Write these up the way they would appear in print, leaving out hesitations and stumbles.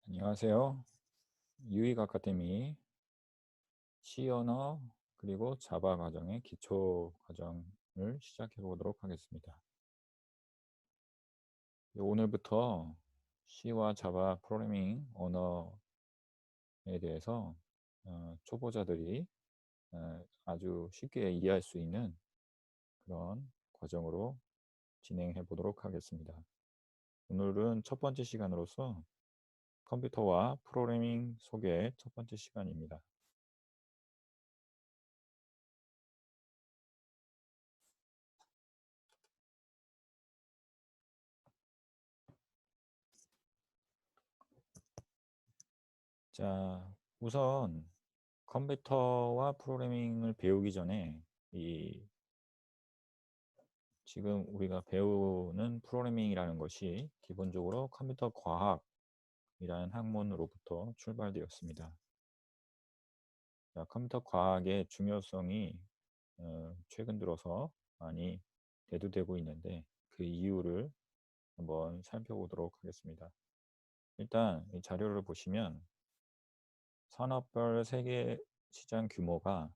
안녕하세요. 유익 아카데미 C 언어 그리고 자바 과정의 기초 과정을 시작해 보도록 하겠습니다. 오늘부터 C와 자바 프로그래밍 언어에 대해서 초보자들이 아주 쉽게 이해할 수 있는 그런 과정으로 진행해 보도록 하겠습니다. 오늘은 첫 번째 시간으로서 컴퓨터와 프로그래밍 소개 첫 번째 시간입니다. 자, 우선 컴퓨터와 프로그래밍을 배우기 전에 지금 우리가 배우는 프로그래밍이라는 것이 기본적으로 컴퓨터 과학이라는 학문으로부터 출발되었습니다. 자, 컴퓨터 과학의 중요성이 최근 들어서 많이 대두되고 있는데 그 이유를 한번 살펴보도록 하겠습니다. 일단 이 자료를 보시면 산업별 세계 시장 규모가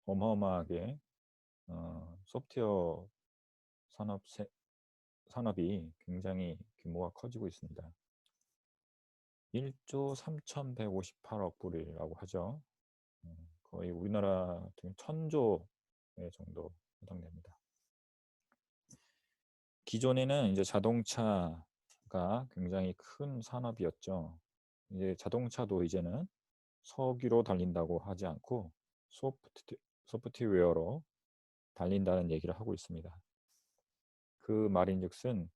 어마어마하게 소프트웨어 산업이 굉장히 규모가 커지고 있습니다. 1조 3,158억 불이라고 하죠. 거의 우리나라 같은 1,000조 정도 해당됩니다. 기존에는 이제 자동차가 굉장히 큰 산업이었죠. 이제 자동차도 이제는 석유로 달린다고 하지 않고 소프트웨어로 달린다는 얘기를 하고 있습니다. 그 말인즉슨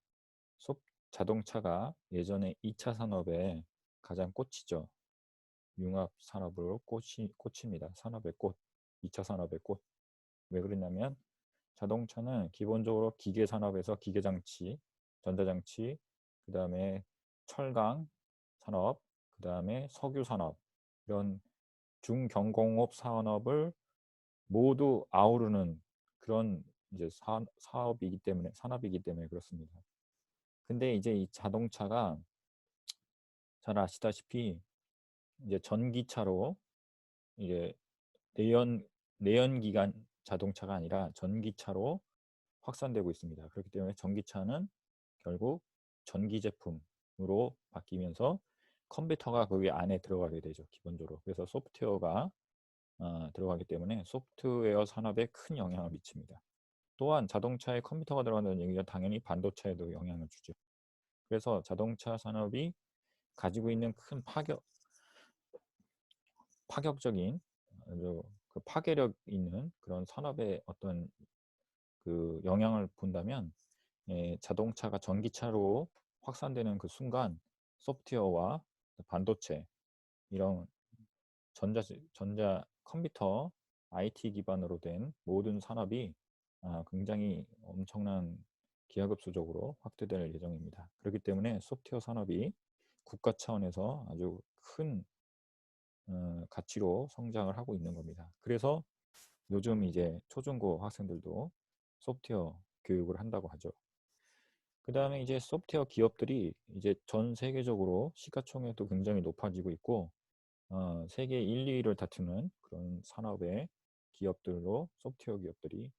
자동차가 예전에 2차 산업의 가장 꽃이죠. 융합 산업으로 꽃입니다. 산업의 꽃, 2차 산업의 꽃. 왜 그러냐면 자동차는 기본적으로 기계 산업에서 기계장치, 전자장치, 그 다음에 철강 산업, 그 다음에 석유 산업, 이런 중경공업 산업을 모두 아우르는 그런 이제 산업이기 때문에 그렇습니다. 근데 이제 이 자동차가 잘 아시다시피 이제 전기차로 이제 내연기관 자동차가 아니라 전기차로 확산되고 있습니다. 그렇기 때문에 전기차는 결국 전기 제품으로 바뀌면서 컴퓨터가 거기 안에 들어가게 되죠. 기본적으로. 그래서 소프트웨어가 들어가기 때문에 소프트웨어 산업에 큰 영향을 미칩니다. 또한 자동차에 컴퓨터가 들어간다는 얘기가 당연히 반도체에도 영향을 주죠. 그래서 자동차 산업이 가지고 있는 큰 파격적인 그 파괴력 있는 그런 산업의 어떤 그 영향을 본다면 자동차가 전기차로 확산되는 그 순간 소프트웨어와 반도체 이런 전자 컴퓨터 IT 기반으로 된 모든 산업이 굉장히 엄청난 기하급수적으로 확대될 예정입니다. 그렇기 때문에 소프트웨어 산업이 국가 차원에서 아주 큰 가치로 성장을 하고 있는 겁니다. 그래서 요즘 이제 초중고 학생들도 소프트웨어 교육을 한다고 하죠. 그 다음에 이제 소프트웨어 기업들이 이제 전 세계적으로 시가총액도 굉장히 높아지고 있고 세계 1, 2위를 다투는 그런 산업의 기업들로 소프트웨어 기업들이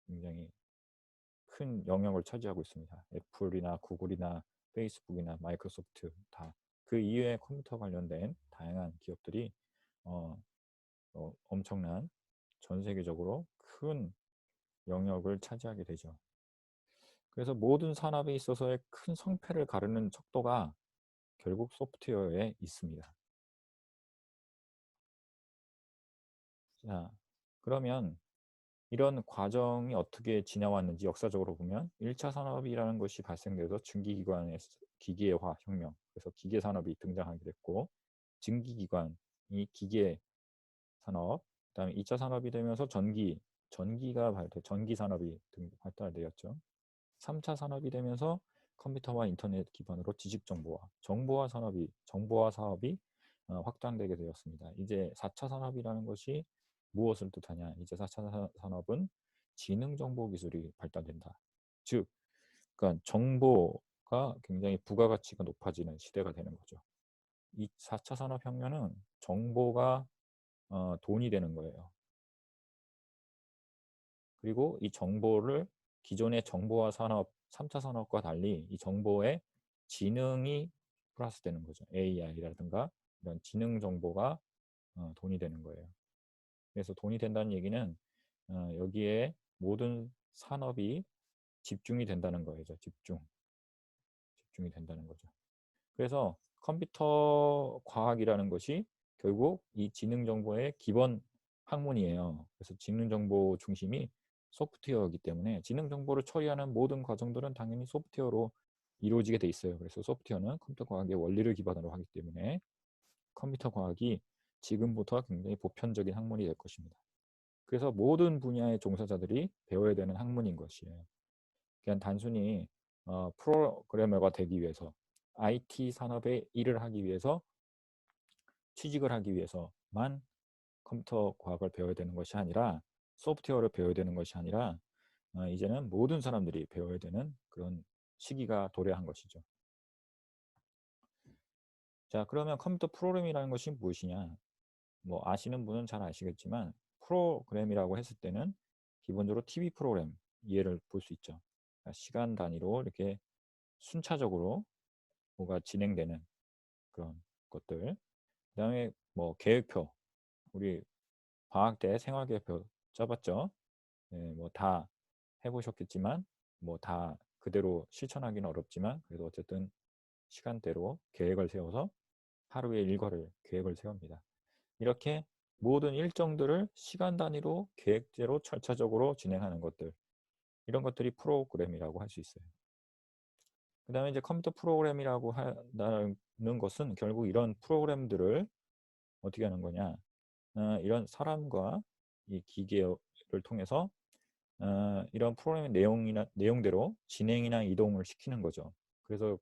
굉장히 큰 영역을 차지하고 있습니다. 애플이나 구글이나 페이스북이나 마이크로소프트 다 그 이외에 컴퓨터 관련된 다양한 기업들이 엄청난 전 세계적으로 큰 영역을 차지하게 되죠. 그래서 모든 산업에 있어서의 큰 성패를 가르는 척도가 결국 소프트웨어에 있습니다. 자, 그러면 이런 과정이 어떻게 지나왔는지 역사적으로 보면 1차 산업이라는 것이 발생돼서 증기기관의 기계화 혁명, 그래서 기계산업이 등장하게 됐고 증기기관이 기계 산업, 그다음에 2차 산업이 되면서 전기산업이 발달되었죠. 3차 산업이 되면서 컴퓨터와 인터넷 기반으로 정보화 사업이 확장되게 되었습니다. 이제 4차 산업이라는 것이 무엇을 뜻하냐? 이제 4차 산업은 지능정보 기술이 발달된다. 즉, 그러니까 굉장히 부가가치가 높아지는 시대가 되는 거죠. 이 4차 산업혁명은 정보가 돈이 되는 거예요. 그리고 이 정보를 기존의 정보화 산업, 3차 산업과 달리 이 정보에 지능이 플러스 되는 거죠. AI라든가 이런 지능 정보가 돈이 되는 거예요. 그래서 돈이 된다는 얘기는 여기에 모든 산업이 집중이 된다는 거죠. 집중이 된다는 거죠. 그래서 컴퓨터 과학이라는 것이 결국 이 지능 정보의 기본 학문이에요. 그래서 지능 정보 중심이 소프트웨어이기 때문에 지능 정보를 처리하는 모든 과정들은 당연히 소프트웨어로 이루어지게 돼 있어요. 그래서 소프트웨어는 컴퓨터 과학의 원리를 기반으로 하기 때문에 컴퓨터 과학이 지금부터 굉장히 보편적인 학문이 될 것입니다. 그래서 모든 분야의 종사자들이 배워야 되는 학문인 것이에요. 그냥 단순히 프로그래머가 되기 위해서 IT 산업에 일을 하기 위해서 취직을 하기 위해서만 컴퓨터 과학을 배워야 되는 것이 아니라 소프트웨어를 배워야 되는 것이 아니라 이제는 모든 사람들이 배워야 되는 그런 시기가 도래한 것이죠. 자, 그러면 컴퓨터 프로그램이라는 것이 무엇이냐? 뭐 아시는 분은 잘 아시겠지만 프로그램이라고 했을 때는 기본적으로 TV 프로그램 이해를 볼 수 있죠. 그러니까 시간 단위로 이렇게 순차적으로 뭐가 진행되는 그런 것들. 그다음에 뭐 계획표, 우리 방학 때 생활계획표 짜봤죠. 네, 뭐 다 해보셨겠지만 뭐 다 그대로 실천하기는 어렵지만 그래도 어쨌든 시간대로 계획을 세워서 하루의 일과를 계획을 세웁니다. 이렇게 모든 일정들을 시간 단위로 계획대로 절차적으로 진행하는 것들, 이런 것들이 프로그램이라고 할 수 있어요. 그 다음에 이제 컴퓨터 프로그램이라고 하는 것은 결국 이런 프로그램들을 어떻게 하는 거냐, 이런 사람과 이 기계를 통해서 이런 프로그램의 내용대로 진행이나 이동을 시키는 거죠. 그래서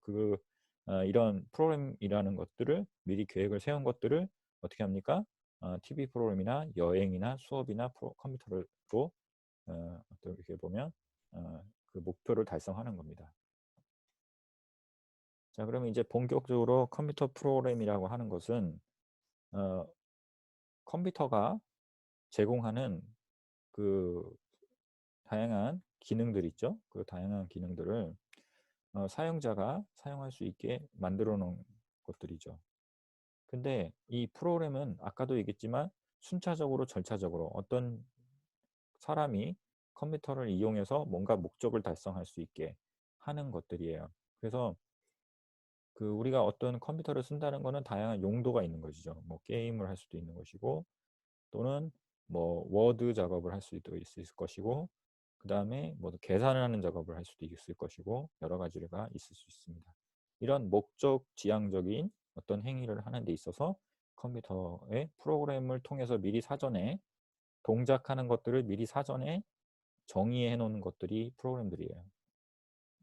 이런 프로그램이라는 것들을 미리 계획을 세운 것들을 어떻게 합니까? TV 프로그램이나 여행이나 수업이나 컴퓨터로 어떻게 보면 그 목표를 달성하는 겁니다. 자, 그러면 이제 본격적으로 컴퓨터 프로그램이라고 하는 것은 어, 컴퓨터가 제공하는 그 다양한 기능들 있죠. 그 다양한 기능들을 사용자가 사용할 수 있게 만들어 놓은 것들이죠. 근데 이 프로그램은 아까도 얘기했지만 순차적으로 절차적으로 어떤 사람이 컴퓨터를 이용해서 뭔가 목적을 달성할 수 있게 하는 것들이에요. 그래서 우리가 어떤 컴퓨터를 쓴다는 것은 다양한 용도가 있는 것이죠. 뭐 게임을 할 수도 있는 것이고 또는 뭐 워드 작업을 할 수도 있을 것이고 그 다음에 뭐 계산을 하는 작업을 할 수도 있을 것이고 여러 가지가 있을 수 있습니다. 이런 목적 지향적인 어떤 행위를 하는 데 있어서 컴퓨터의 프로그램을 통해서 미리 사전에 동작하는 것들을 미리 사전에 정의해 놓는 것들이 프로그램들이에요.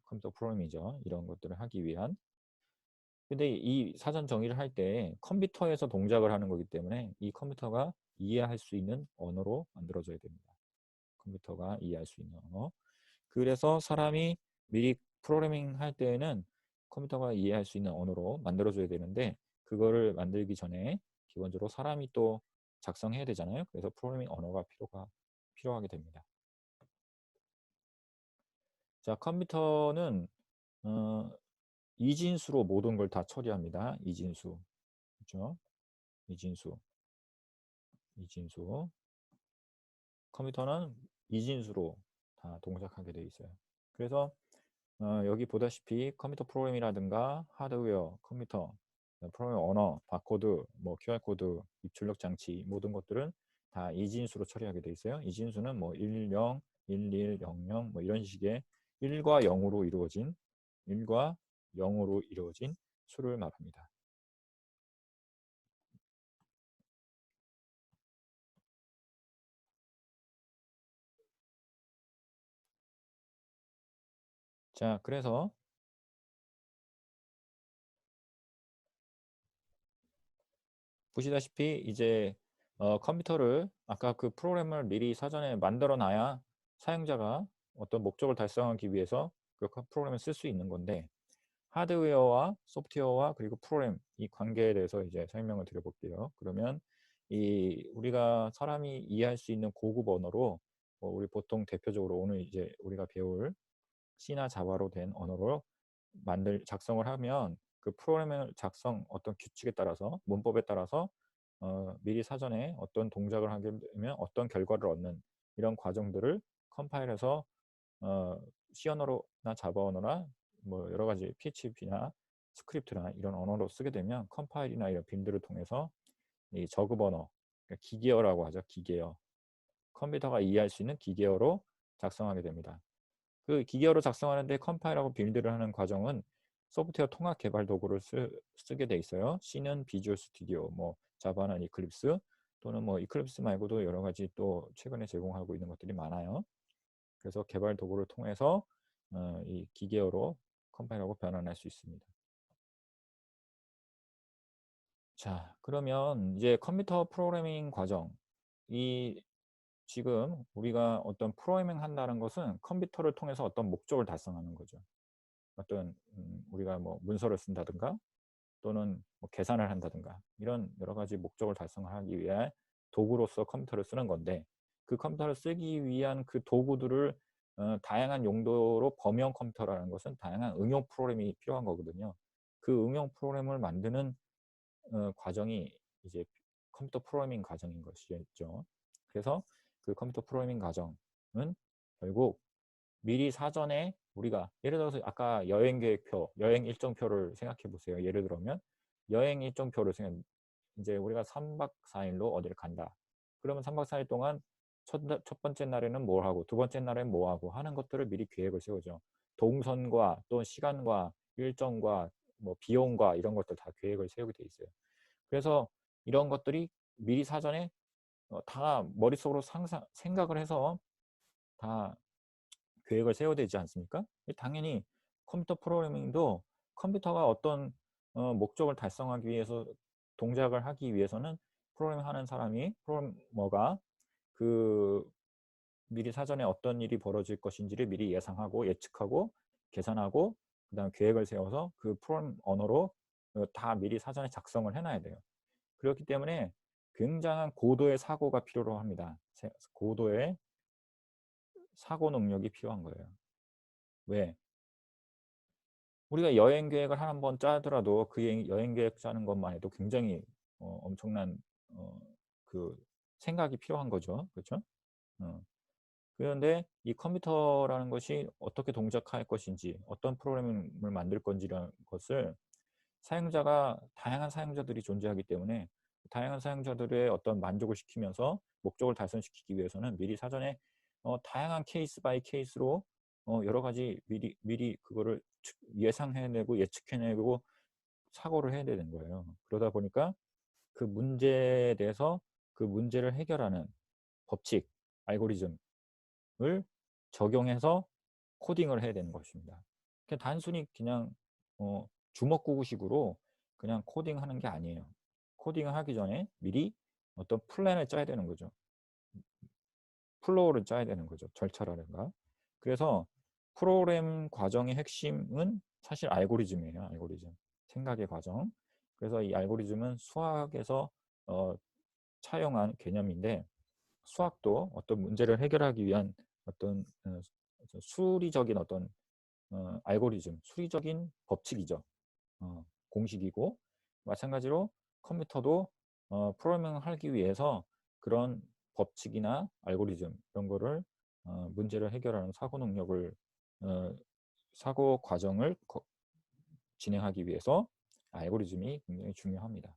컴퓨터 프로그램이죠. 이런 것들을 하기 위한. 근데 이 사전 정의를 할 때 컴퓨터에서 동작을 하는 거기 때문에 이 컴퓨터가 이해할 수 있는 언어로 만들어져야 됩니다. 컴퓨터가 이해할 수 있는 언어. 그래서 사람이 미리 프로그래밍 할 때에는 컴퓨터가 이해할 수 있는 언어로 만들어줘야 되는데 그거를 만들기 전에 기본적으로 사람이 또 작성해야 되잖아요. 그래서 프로그래밍 언어가 필요하게 됩니다. 자, 컴퓨터는 이진수로 모든 걸 다 처리합니다. 이진수. 그렇죠? 이진수. 컴퓨터는 이진수로 다 동작하게 되어 있어요. 그래서 여기 보다시피 컴퓨터 프로그램이라든가 하드웨어, 컴퓨터, 프로그램 언어, 바코드, 뭐 QR코드, 입출력 장치 모든 것들은 다 이진수로 처리하게 되어 있어요. 이진수는 뭐 10, 11, 00, 뭐 이런 식의 1과 0으로 이루어진 수를 말합니다. 자, 그래서 보시다시피 이제 컴퓨터를 아까 그 프로그램을 미리 사전에 만들어 놔야 사용자가 어떤 목적을 달성하기 위해서 그 프로그램을 쓸 수 있는 건데 하드웨어와 소프트웨어와 그리고 프로그램 이 관계에 대해서 이제 설명을 드려볼게요. 그러면 이 우리가 사람이 이해할 수 있는 고급 언어로 우리 보통 대표적으로 오늘 이제 우리가 배울 C나 자바로 된 언어로 작성을 하면 그 프로그램을 작성 어떤 규칙에 따라서 문법에 따라서 미리 사전에 어떤 동작을 하게 되면 어떤 결과를 얻는 이런 과정들을 컴파일해서 C 언어로나 자바 언어나 뭐 여러 가지 PHP나 스크립트나 이런 언어로 쓰게 되면 컴파일이나 이런 빌드를 통해서 이 저급 언어, 그러니까 기계어라고 하죠. 기계어. 컴퓨터가 이해할 수 있는 기계어로 작성하게 됩니다. 그 기계어로 작성하는데 컴파일하고 빌드를 하는 과정은 소프트웨어 통합 개발 도구를 쓰게 돼 있어요. C는 비주얼 스튜디오, 뭐 자바는 이클립스 또는 뭐 이클립스 말고도 여러 가지 또 최근에 제공하고 있는 것들이 많아요. 그래서 개발 도구를 통해서 이 기계어로 컴파일하고 변환할 수 있습니다. 자, 그러면 이제 컴퓨터 프로그래밍 과정, 이 지금 우리가 어떤 프로그래밍 한다는 것은 컴퓨터를 통해서 어떤 목적을 달성하는 거죠. 어떤 우리가 뭐 문서를 쓴다든가 또는 뭐 계산을 한다든가 이런 여러 가지 목적을 달성하기 위해 도구로서 컴퓨터를 쓰는 건데 그 컴퓨터를 쓰기 위한 그 도구들을 다양한 용도로 범용 컴퓨터라는 것은 다양한 응용 프로그램이 필요한 거거든요. 그 응용 프로그램을 만드는 과정이 이제 컴퓨터 프로그래밍 과정인 것이죠. 그래서 그 컴퓨터 프로그래밍 과정은 결국 미리 사전에 우리가 예를 들어서 아까 여행 계획표, 여행 일정표를 생각해 보세요. 예를 들면 여행 일정표를 이제 우리가 3박 4일로 어디를 간다. 그러면 3박 4일 동안 첫 번째 날에는 뭘 하고 두 번째 날에는 뭐 하고 하는 것들을 미리 계획을 세우죠. 동선과 또 시간과 일정과 뭐 비용과 이런 것들 다 계획을 세우게 돼 있어요. 그래서 이런 것들이 미리 사전에 다 머릿속으로 생각을 해서 다 계획을 세워야 되지 않습니까? 당연히 컴퓨터 프로그래밍도 컴퓨터가 어떤 목적을 달성하기 위해서 동작을 하기 위해서는 프로그래밍 하는 사람이 프로그래머가 그 미리 사전에 어떤 일이 벌어질 것인지를 미리 예상하고 예측하고 계산하고 그다음 계획을 세워서 그 프로그램 언어로 다 미리 사전에 작성을 해놔야 돼요. 그렇기 때문에 굉장한 고도의 사고가 필요로 합니다. 고도의 사고 능력이 필요한 거예요. 왜? 우리가 여행 계획을 한번 짜더라도 그 여행 계획 짜는 것만 해도 굉장히 엄청난 그 생각이 필요한 거죠. 그렇죠? 어. 그런데 이 컴퓨터라는 것이 어떻게 동작할 것인지 어떤 프로그램을 만들 건지라는 것을 사용자가 다양한 사용자들이 존재하기 때문에 다양한 사용자들의 어떤 만족을 시키면서 목적을 달성시키기 위해서는 미리 사전에 다양한 케이스 바이 케이스로 여러 가지 미리 그거를 예상해내고 예측해내고 사고를 해야 되는 거예요. 그러다 보니까 그 문제에 대해서 그 문제를 해결하는 법칙, 알고리즘을 적용해서 코딩을 해야 되는 것입니다. 그냥 단순히 그냥 주먹구구식으로 그냥 코딩하는 게 아니에요. 코딩을 하기 전에 미리 어떤 플랜을 짜야 되는 거죠. 플로우를 짜야 되는 거죠. 절차라든가. 그래서 프로그램 과정의 핵심은 사실 알고리즘이에요. 알고리즘. 생각의 과정. 그래서 이 알고리즘은 수학에서 차용한 개념인데 수학도 어떤 문제를 해결하기 위한 어떤 수리적인 어떤 알고리즘, 수리적인 법칙이죠. 공식이고 마찬가지로 컴퓨터도 프로그래밍을 하기 위해서 그런 법칙이나 알고리즘 이런 거를 문제를 해결하는 사고 능력을 사고 과정을 진행하기 위해서 알고리즘이 굉장히 중요합니다.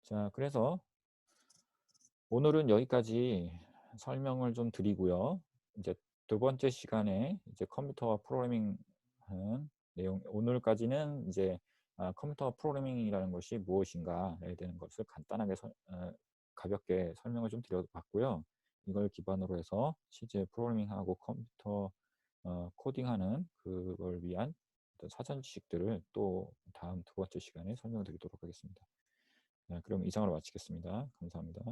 자, 그래서 오늘은 여기까지 설명을 좀 드리고요. 이제 두 번째 시간에 이제 컴퓨터와 프로그래밍 하는 내용, 오늘까지는 이제 컴퓨터 프로그래밍이라는 것이 무엇인가에 대한 것을 간단하게 가볍게 설명을 좀 드려봤고요. 이걸 기반으로 해서 실제 프로그래밍하고 컴퓨터 코딩하는 그걸 위한 사전 지식들을 또 다음 두 번째 시간에 설명드리도록 하겠습니다. 네, 그럼 이상으로 마치겠습니다. 감사합니다.